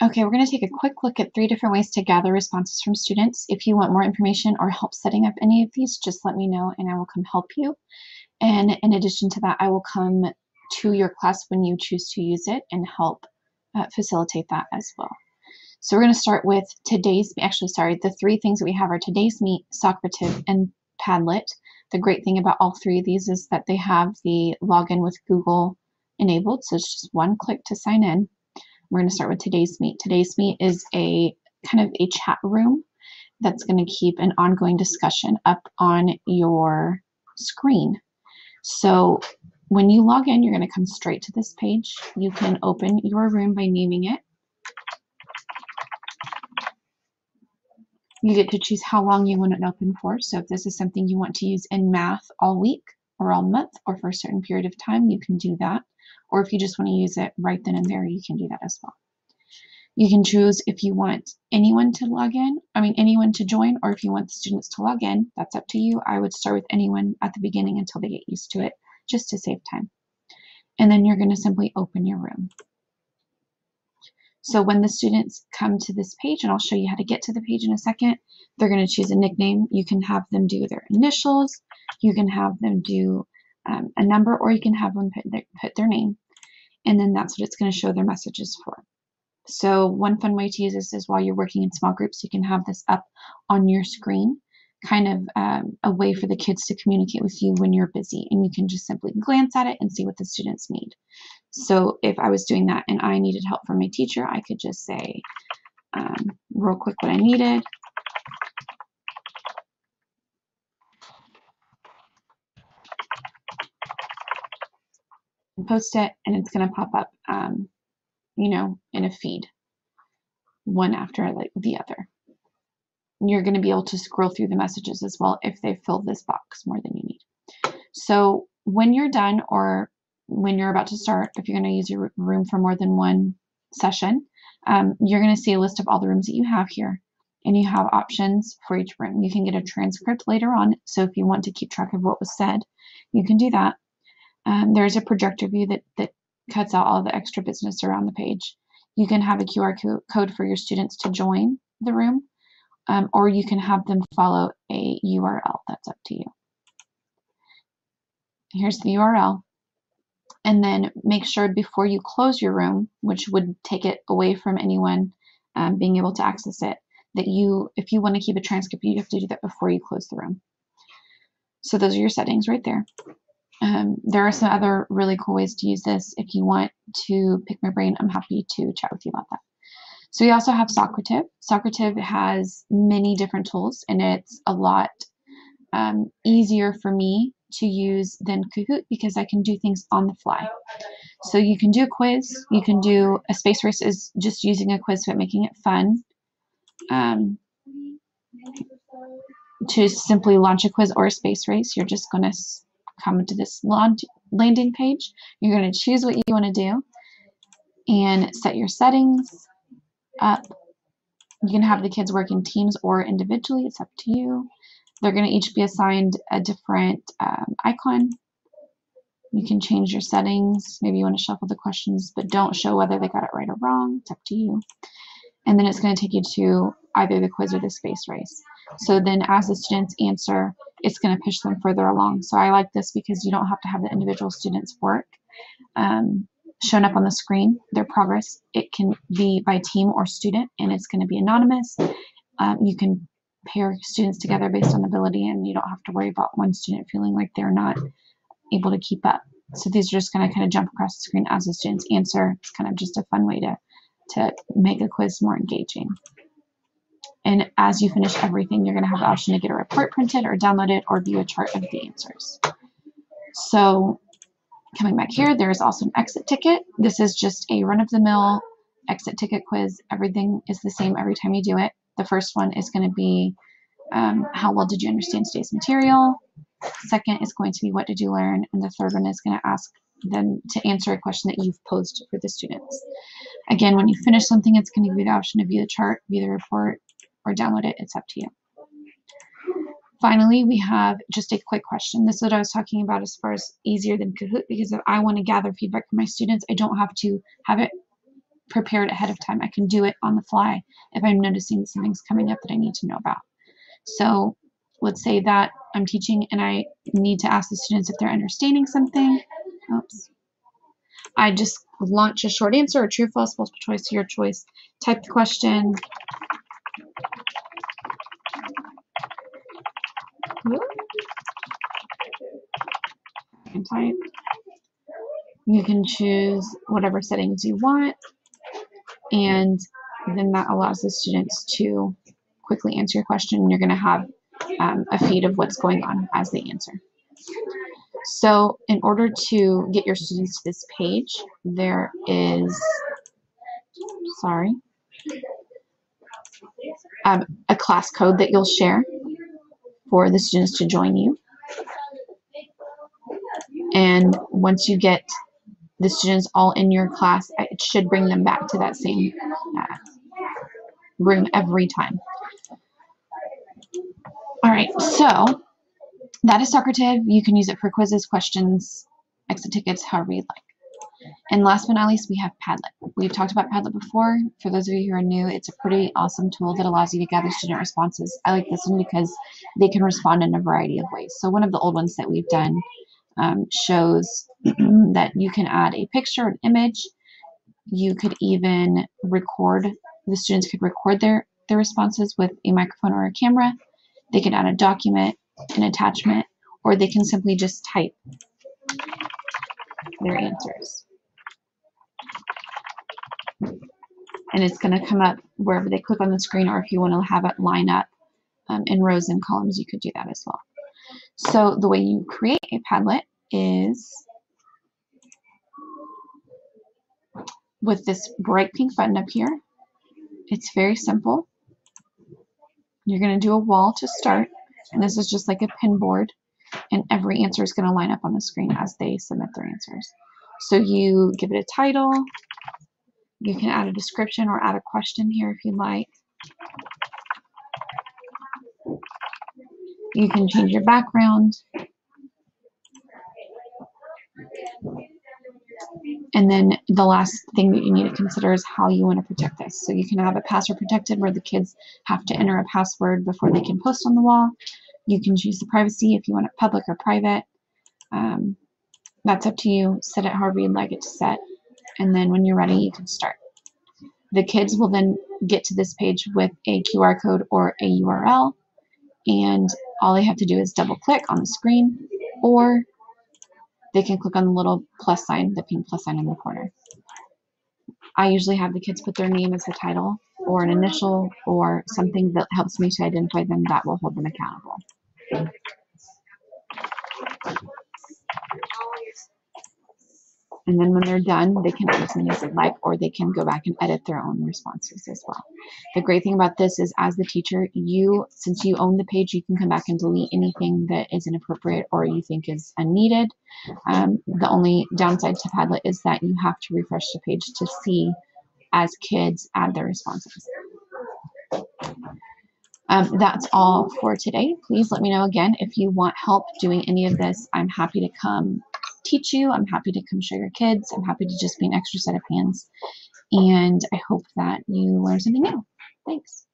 Okay, we're going to take a quick look at 3 different ways to gather responses from students. If you want more information or help setting up any of these, just let me know and I will come help you. And in addition to that, I will come to your class when you choose to use it and help facilitate that as well. So we're going to start with the 3 things that we have are Today's Meet, Socrative, and Padlet. The great thing about all 3 of these is that they have the login with Google enabled, so it's just one click to sign in. We're going to start with Today's Meet. Today's Meet is a kind of a chat room that's going to keep an ongoing discussion up on your screen. So when you log in, you're going to come straight to this page. You can open your room by naming it. You get to choose how long you want it open for. So if this is something you want to use in math all week or all month or for a certain period of time, you can do that. Or if you just want to use it right then and there, you can do that as well. You can choose if you want anyone to anyone to join, or if you want the students to log in. That's up to you. I would start with anyone at the beginning until they get used to it, just to save time. And then you're going to simply open your room. So when the students come to this page, and I'll show you how to get to the page in a second, they're going to choose a nickname. You can have them do their initials, you can have them do a number, or you can have them put their name. And then that's what it's going to show their messages for. So one fun way to use this is while you're working in small groups, you can have this up on your screen, kind of a way for the kids to communicate with you when you're busy, and you can just simply glance at it and see what the students need. So if I was doing that and I needed help from my teacher, I could just say real quick what I needed. And post it, and it's going to pop up, in a feed, one after the other. You're going to be able to scroll through the messages as well if they fill this box more than you need. So when you're done, or when you're about to start, if you're going to use your room for more than one session, you're going to see a list of all the rooms that you have here, and you have options for each room. You can get a transcript later on, so if you want to keep track of what was said, you can do that. There's a projector view that cuts out all the extra business around the page. You can have a QR code for your students to join the room, or you can have them follow a URL. That's up to you. Here's the URL. And then make sure before you close your room, which would take it away from anyone being able to access it, that if you want to keep a transcript, you have to do that before you close the room. So those are your settings right there. There are some other really cool ways to use this. If you want to pick my brain, I'm happy to chat with you about that. So we also have Socrative. Socrative has many different tools, and it's a lot easier for me to use than Kahoot because I can do things on the fly. So you can do a quiz. You can do a space race is just using a quiz but making it fun. To simply launch a quiz or a space race, you're just going to come to this landing page. You're going to choose what you want to do and set your settings up. You can have the kids work in teams or individually. It's up to you. They're going to each be assigned a different icon. You can change your settings. Maybe you want to shuffle the questions, but don't show whether they got it right or wrong. It's up to you. And then it's going to take you to either the quiz or the space race. So then as the students answer, it's going to push them further along. So I like this because you don't have to have the individual students' work shown up on the screen, their progress. It can be by team or student, and it's going to be anonymous. You can pair students together based on ability, and you don't have to worry about one student feeling like they're not able to keep up. So these are just going to kind of jump across the screen as the students answer. It's kind of just a fun way to make a quiz more engaging. And as you finish everything, you're going to have the option to get a report printed or download it or view a chart of the answers. So coming back here, there is also an exit ticket. This is just a run-of-the-mill exit ticket quiz. Everything is the same every time you do it. The first one is going to be how well did you understand today's material? Second is going to be what did you learn? And the third one is going to ask them to answer a question that you've posed for the students. Again, when you finish something, it's going to give you the option to view the chart, view the report, or download it. It's up to you. Finally, we have just a quick question. This is what I was talking about as far as easier than Kahoot, because if I want to gather feedback from my students, I don't have to have it prepared ahead of time. I can do it on the fly if I'm noticing something's coming up that I need to know about. So let's say that I'm teaching and I need to ask the students if they're understanding something. Oops. I just launch a short answer or true, false, multiple choice, your choice. Type the question. And type. You can choose whatever settings you want, and then that allows the students to quickly answer your question, and you're going to have a feed of what's going on as they answer. So in order to get your students to this page, there is, a class code that you'll share for the students to join you. And once you get the students all in your class, it should bring them back to that same room every time. All right, so that is Socrative. You can use it for quizzes, questions, exit tickets, however you'd like. And last but not least, we have Padlet. We've talked about Padlet before. For those of you who are new, it's a pretty awesome tool that allows you to gather student responses. I like this one because they can respond in a variety of ways. So one of the old ones that we've done shows that you can add a picture, an image. You could even record, the students could record their responses with a microphone or a camera. They can add a document, an attachment, or they can simply just type their answers. And it's going to come up wherever they click on the screen, or if you want to have it line up in rows and columns, you could do that as well. So the way you create a Padlet is with this bright pink button up here. It's very simple. You're going to do a wall to start, and this is just like a pin board, and every answer is going to line up on the screen as they submit their answers. So you give it a title. You can add a description or add a question here if you'd like. You can change your background. And then the last thing that you need to consider is how you want to protect this. So you can have it password protected where the kids have to enter a password before they can post on the wall. You can choose the privacy if you want it public or private. That's up to you. Set it however you'd like it to set. And then when you're ready, you can start. The kids will then get to this page with a QR code or a URL. And all they have to do is double click on the screen, or they can click on the little plus sign, the pink plus sign in the corner. I usually have the kids put their name as the title, or an initial, or something that helps me to identify them that will hold them accountable. And then when they're done, they can edit as many as they like, or they can go back and edit their own responses as well. The great thing about this is, as the teacher, since you own the page, you can come back and delete anything that is inappropriate or you think is unneeded. The only downside to Padlet is that you have to refresh the page to see as kids add their responses. That's all for today. Please let me know again if you want help doing any of this. I'm happy to come teach you. I'm happy to come show your kids. I'm happy to just be an extra set of hands. And I hope that you learn something new. Thanks.